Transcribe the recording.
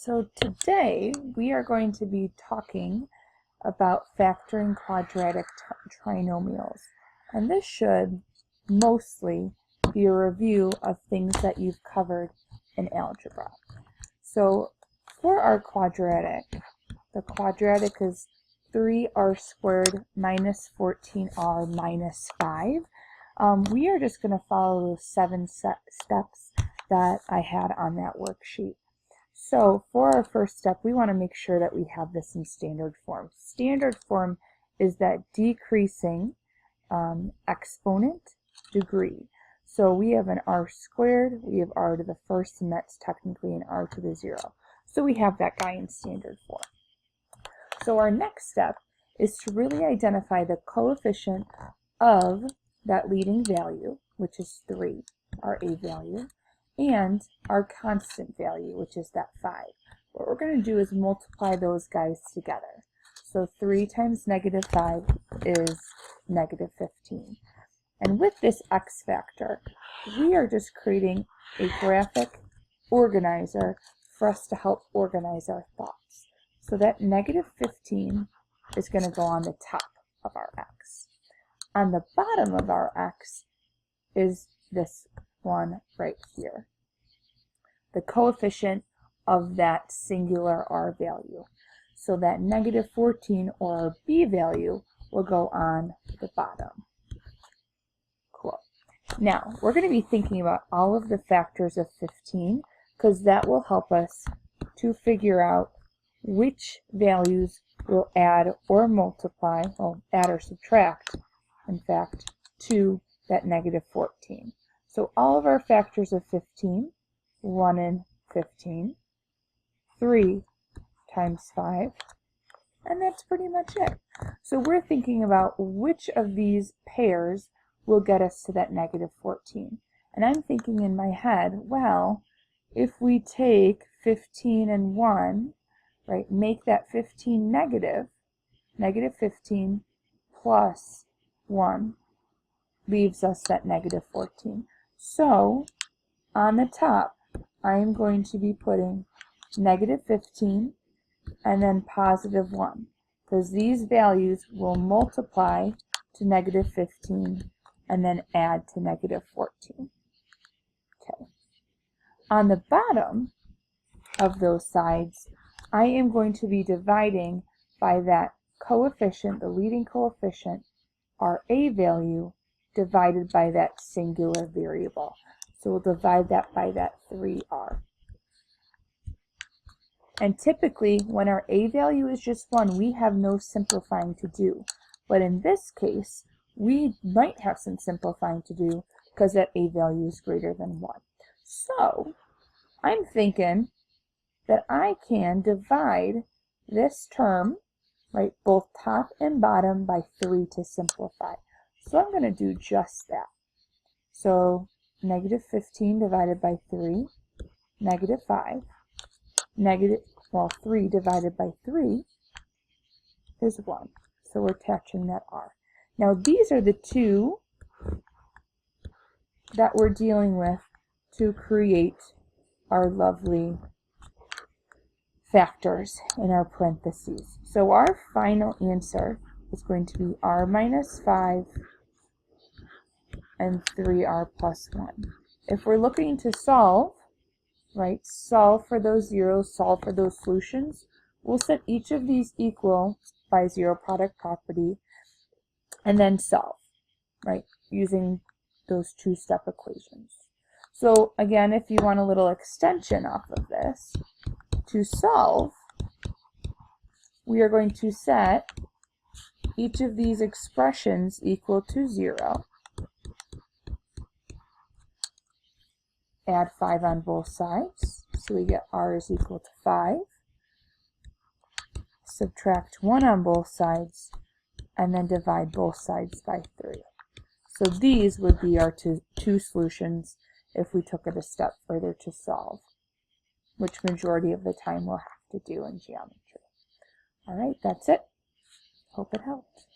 So today we are going to be talking about factoring quadratic trinomials, and this should mostly be a review of things that you've covered in algebra. So for our quadratic, the quadratic is 3r squared minus 14r minus 5. We are just going to follow those 7 steps that I had on that worksheet. So for our first step, we want to make sure that we have this in standard form. Standard form is that decreasing exponent degree. So we have an r squared, we have r to the first, and that's technically an r to the 0. So we have that guy in standard form. So our next step is to really identify the coefficient of that leading value, which is 3, our a value, and our constant value, which is that 5. What we're going to do is multiply those guys together. So 3 times negative 5 is negative 15. And with this x factor, we are just creating a graphic organizer for us to help organize our thoughts. So that negative 15 is going to go on the top of our x. On the bottom of our x is this one right here, the coefficient of that singular r value. So that negative 14, or our b value, will go on the bottom. Cool. Now, we're going to be thinking about all of the factors of 15, because that will help us to figure out which values will add or multiply, well, add or subtract, in fact, to that negative 14. So all of our factors of 15, 1 and 15, 3 times 5, and that's pretty much it. So we're thinking about which of these pairs will get us to that negative 14. And I'm thinking in my head, well, if we take 15 and 1, right, make that 15 negative, negative 15 plus 1 leaves us that negative 14. So on the top, I am going to be putting negative 15 and then positive 1, because these values will multiply to negative 15 and then add to negative 14. Okay. On the bottom of those sides, I am going to be dividing by that coefficient, the leading coefficient, our a value, divided by that singular variable. So we'll divide that by that 3r. And typically, when our a value is just 1, we have no simplifying to do. But in this case, we might have some simplifying to do because that a value is greater than 1. So I'm thinking that I can divide this term, right, both top and bottom, by 3 to simplify. So I'm going to do just that. So negative 15 divided by 3, negative 5, well, 3 divided by 3 is 1. So we're attaching that r. Now these are the two that we're dealing with to create our lovely factors in our parentheses. So our final answer is going to be r minus 5 and 3r plus 1. If we're looking to solve, right, solve for those zeros, solve for those solutions, we'll set each of these equal by zero product property and then solve, right, using those two-step equations. So again, if you want a little extension off of this, to solve, we are going to set each of these expressions equal to 0. Add 5 on both sides, so we get r is equal to 5. Subtract 1 on both sides, and then divide both sides by 3. So these would be our two solutions if we took it a step further to solve, which majority of the time we'll have to do in geometry. All right, that's it. Hope it helped.